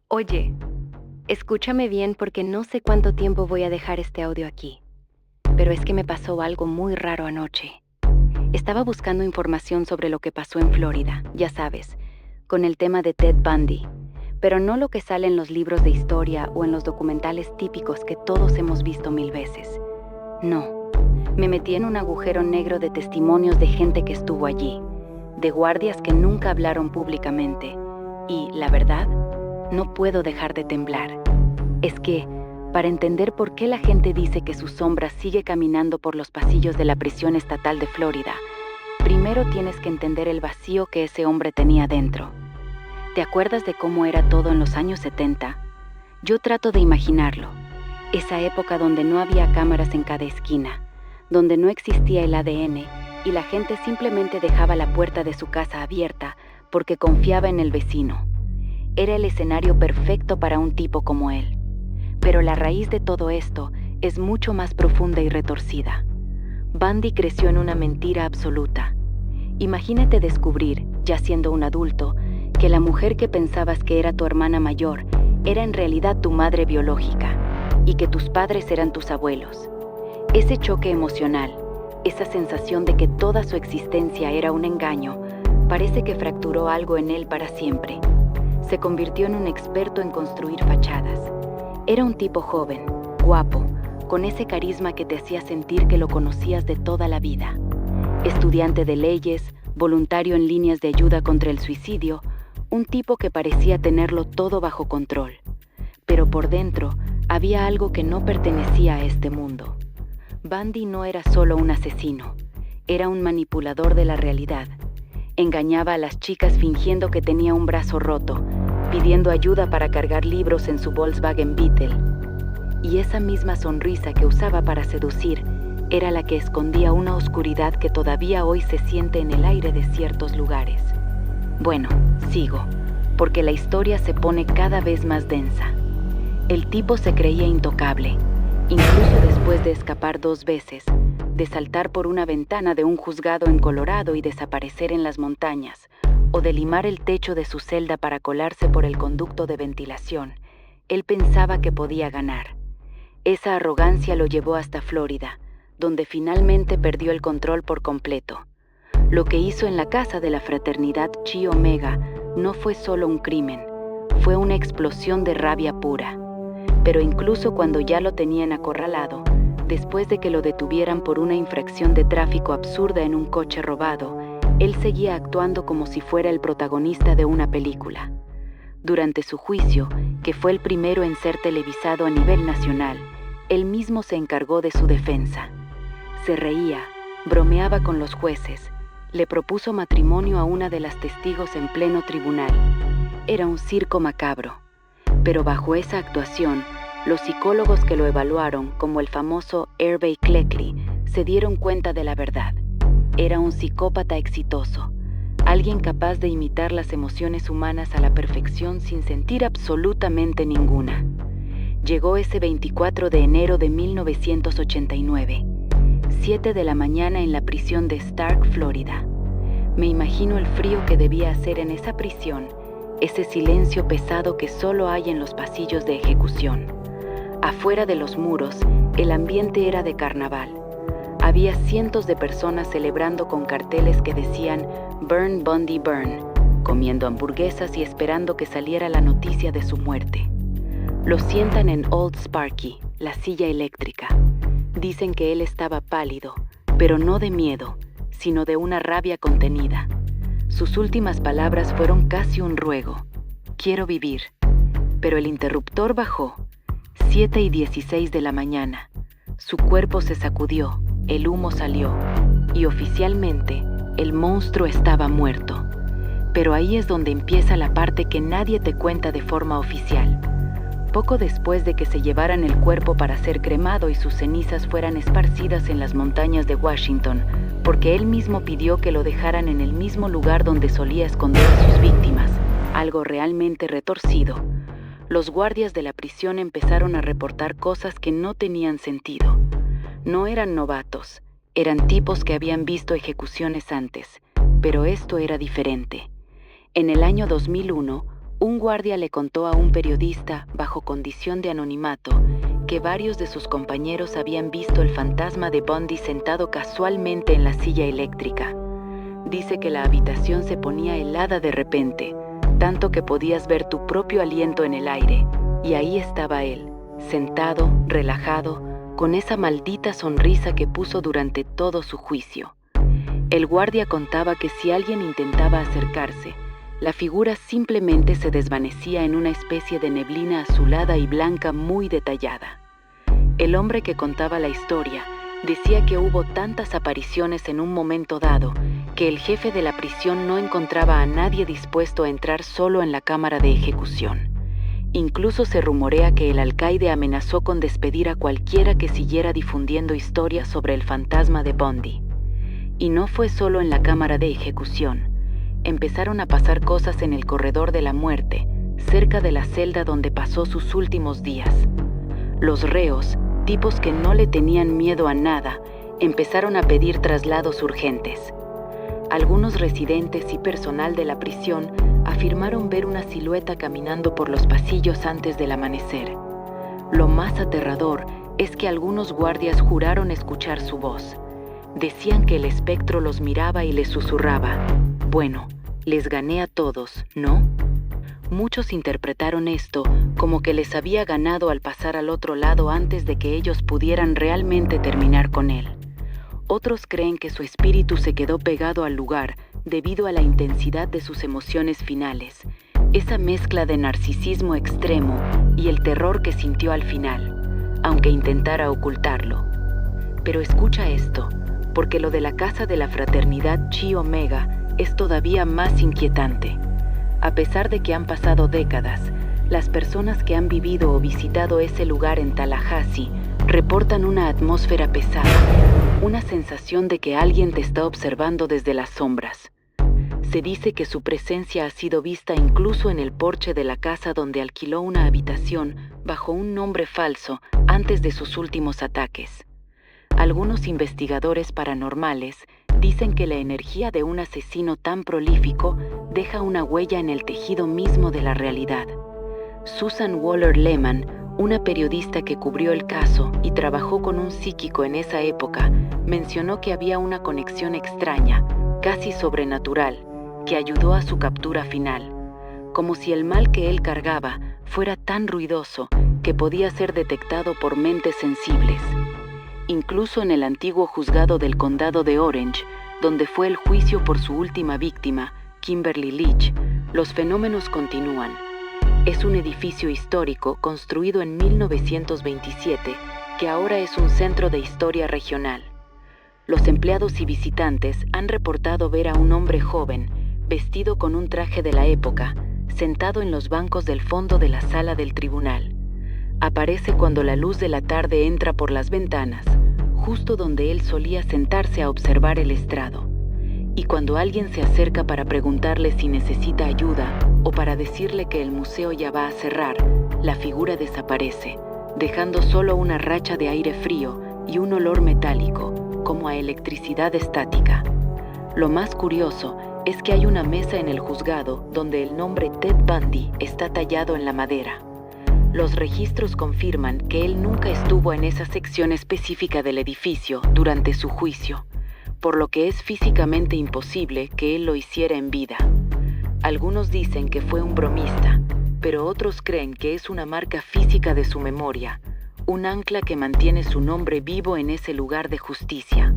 Oye, escúchame bien porque no sé cuánto tiempo voy a dejar este audio aquí, pero es que me pasó algo muy raro anoche. Estaba buscando información sobre lo que pasó en Florida, ya sabes, con el tema de Ted Bundy, pero no lo que sale en los libros de historia o en los documentales típicos que todos hemos visto mil veces. No, me metí en un agujero negro de testimonios de gente que estuvo allí, de guardias que nunca hablaron públicamente, y, la verdad, no puedo dejar de temblar. Es que, para entender por qué la gente dice que su sombra sigue caminando por los pasillos de la prisión estatal de Florida, primero tienes que entender el vacío que ese hombre tenía dentro. ¿Te acuerdas de cómo era todo en los años 70? Yo trato de imaginarlo. Esa época donde no había cámaras en cada esquina, donde no existía el ADN y la gente simplemente dejaba la puerta de su casa abierta porque confiaba en el vecino. Era el escenario perfecto para un tipo como él. Pero la raíz de todo esto es mucho más profunda y retorcida. Bundy creció en una mentira absoluta. Imagínate descubrir, ya siendo un adulto, que la mujer que pensabas que era tu hermana mayor era en realidad tu madre biológica y que tus padres eran tus abuelos. Ese choque emocional, esa sensación de que toda su existencia era un engaño, parece que fracturó algo en él para siempre. Se convirtió en un experto en construir fachadas. Era un tipo joven, guapo, con ese carisma que te hacía sentir que lo conocías de toda la vida. Estudiante de leyes, voluntario en líneas de ayuda contra el suicidio, un tipo que parecía tenerlo todo bajo control. Pero por dentro había algo que no pertenecía a este mundo. Bundy no era solo un asesino, era un manipulador de la realidad. Engañaba a las chicas fingiendo que tenía un brazo roto, pidiendo ayuda para cargar libros en su Volkswagen Beetle. Y esa misma sonrisa que usaba para seducir era la que escondía una oscuridad que todavía hoy se siente en el aire de ciertos lugares. Bueno, sigo, porque la historia se pone cada vez más densa. El tipo se creía intocable, incluso después de escapar 2 veces, de saltar por una ventana de un juzgado en Colorado y desaparecer en las montañas, o de limar el techo de su celda para colarse por el conducto de ventilación. Él pensaba que podía ganar. Esa arrogancia lo llevó hasta Florida, donde finalmente perdió el control por completo. Lo que hizo en la casa de la fraternidad Chi Omega no fue solo un crimen, fue una explosión de rabia pura. Pero incluso cuando ya lo tenían acorralado, después de que lo detuvieran por una infracción de tráfico absurda en un coche robado, él seguía actuando como si fuera el protagonista de una película. Durante su juicio, que fue el primero en ser televisado a nivel nacional, él mismo se encargó de su defensa. Se reía, bromeaba con los jueces, le propuso matrimonio a una de las testigos en pleno tribunal. Era un circo macabro. Pero bajo esa actuación, los psicólogos que lo evaluaron, como el famoso Hervey Cleckley, se dieron cuenta de la verdad. Era un psicópata exitoso, alguien capaz de imitar las emociones humanas a la perfección sin sentir absolutamente ninguna. Llegó ese 24 de enero de 1989, 7 de la mañana en la prisión de Stark, Florida. Me imagino el frío que debía hacer en esa prisión, ese silencio pesado que solo hay en los pasillos de ejecución. Afuera de los muros, el ambiente era de carnaval. Había cientos de personas celebrando con carteles que decían "Burn Bundy Burn", comiendo hamburguesas y esperando que saliera la noticia de su muerte. Lo sientan en Old Sparky, la silla eléctrica. Dicen que él estaba pálido, pero no de miedo, sino de una rabia contenida. Sus últimas palabras fueron casi un ruego: "Quiero vivir". Pero el interruptor bajó. 7:16 de la mañana. Su cuerpo se sacudió, el humo salió, y oficialmente el monstruo estaba muerto. Pero ahí es donde empieza la parte que nadie te cuenta de forma oficial. Poco después de que se llevaran el cuerpo para ser cremado y sus cenizas fueran esparcidas en las montañas de Washington, porque él mismo pidió que lo dejaran en el mismo lugar donde solía esconder a sus víctimas, algo realmente retorcido, los guardias de la prisión empezaron a reportar cosas que no tenían sentido. No eran novatos, eran tipos que habían visto ejecuciones antes, pero esto era diferente. En el año 2001, Un guardia le contó a un periodista, bajo condición de anonimato, que varios de sus compañeros habían visto el fantasma de Bundy sentado casualmente en la silla eléctrica. Dice que la habitación se ponía helada de repente, tanto que podías ver tu propio aliento en el aire, y ahí estaba él, sentado, relajado, con esa maldita sonrisa que puso durante todo su juicio. El guardia contaba que si alguien intentaba acercarse, la figura simplemente se desvanecía en una especie de neblina azulada y blanca muy detallada. El hombre que contaba la historia decía que hubo tantas apariciones en un momento dado que el jefe de la prisión no encontraba a nadie dispuesto a entrar solo en la cámara de ejecución. Incluso se rumorea que el alcaide amenazó con despedir a cualquiera que siguiera difundiendo historias sobre el fantasma de Bundy. Y no fue solo en la cámara de ejecución. Empezaron a pasar cosas en el corredor de la muerte, cerca de la celda donde pasó sus últimos días. Los reos, tipos que no le tenían miedo a nada, empezaron a pedir traslados urgentes. Algunos residentes y personal de la prisión afirmaron ver una silueta caminando por los pasillos antes del amanecer. Lo más aterrador es que algunos guardias juraron escuchar su voz. Decían que el espectro los miraba y les susurraba: «Bueno, les gané a todos, ¿no?». Muchos interpretaron esto como que les había ganado al pasar al otro lado antes de que ellos pudieran realmente terminar con él. Otros creen que su espíritu se quedó pegado al lugar debido a la intensidad de sus emociones finales, esa mezcla de narcisismo extremo y el terror que sintió al final, aunque intentara ocultarlo. Pero escucha esto, porque lo de la casa de la fraternidad Chi Omega es todavía más inquietante. A pesar de que han pasado décadas, las personas que han vivido o visitado ese lugar en Tallahassee reportan una atmósfera pesada, una sensación de que alguien te está observando desde las sombras. Se dice que su presencia ha sido vista incluso en el porche de la casa donde alquiló una habitación bajo un nombre falso antes de sus últimos ataques. Algunos investigadores paranormales dicen que la energía de un asesino tan prolífico deja una huella en el tejido mismo de la realidad. Susan Waller Lehman, una periodista que cubrió el caso y trabajó con un psíquico en esa época, mencionó que había una conexión extraña, casi sobrenatural, que ayudó a su captura final, como si el mal que él cargaba fuera tan ruidoso que podía ser detectado por mentes sensibles. Incluso en el antiguo juzgado del condado de Orange, donde fue el juicio por su última víctima, Kimberly Leach, los fenómenos continúan. Es un edificio histórico construido en 1927 que ahora es un centro de historia regional. Los empleados y visitantes han reportado ver a un hombre joven, vestido con un traje de la época, sentado en los bancos del fondo de la sala del tribunal. Aparece cuando la luz de la tarde entra por las ventanas, justo donde él solía sentarse a observar el estrado. Y cuando alguien se acerca para preguntarle si necesita ayuda o para decirle que el museo ya va a cerrar, la figura desaparece, dejando solo una racha de aire frío y un olor metálico, como a electricidad estática. Lo más curioso es que hay una mesa en el juzgado donde el nombre Ted Bundy está tallado en la madera. Los registros confirman que él nunca estuvo en esa sección específica del edificio durante su juicio, por lo que es físicamente imposible que él lo hiciera en vida. Algunos dicen que fue un bromista, pero otros creen que es una marca física de su memoria, un ancla que mantiene su nombre vivo en ese lugar de justicia.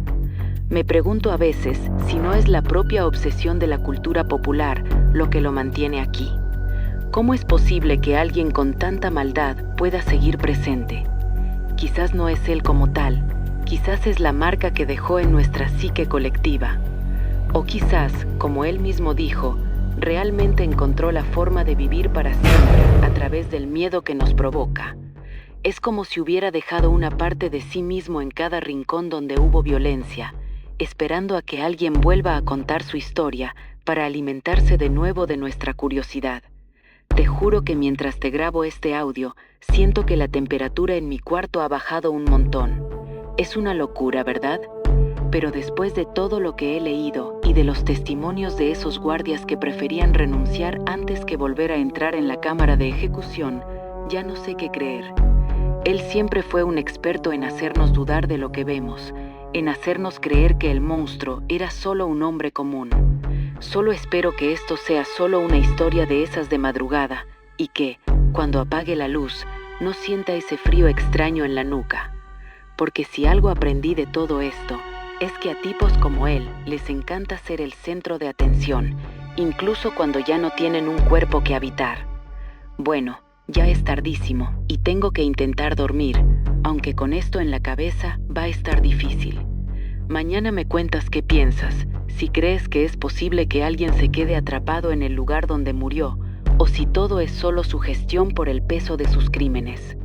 Me pregunto a veces si no es la propia obsesión de la cultura popular lo que lo mantiene aquí. ¿Cómo es posible que alguien con tanta maldad pueda seguir presente? Quizás no es él como tal, quizás es la marca que dejó en nuestra psique colectiva. O quizás, como él mismo dijo, realmente encontró la forma de vivir para siempre a través del miedo que nos provoca. Es como si hubiera dejado una parte de sí mismo en cada rincón donde hubo violencia, esperando a que alguien vuelva a contar su historia para alimentarse de nuevo de nuestra curiosidad. Te juro que mientras te grabo este audio, siento que la temperatura en mi cuarto ha bajado un montón. Es una locura, ¿verdad? Pero después de todo lo que he leído y de los testimonios de esos guardias que preferían renunciar antes que volver a entrar en la cámara de ejecución, ya no sé qué creer. Él siempre fue un experto en hacernos dudar de lo que vemos, en hacernos creer que el monstruo era solo un hombre común. Solo espero que esto sea solo una historia de esas de madrugada y que, cuando apague la luz, no sienta ese frío extraño en la nuca. Porque si algo aprendí de todo esto, es que a tipos como él les encanta ser el centro de atención, incluso cuando ya no tienen un cuerpo que habitar. Bueno, ya es tardísimo y tengo que intentar dormir, aunque con esto en la cabeza va a estar difícil. Mañana me cuentas qué piensas, si crees que es posible que alguien se quede atrapado en el lugar donde murió, o si todo es solo sugestión por el peso de sus crímenes.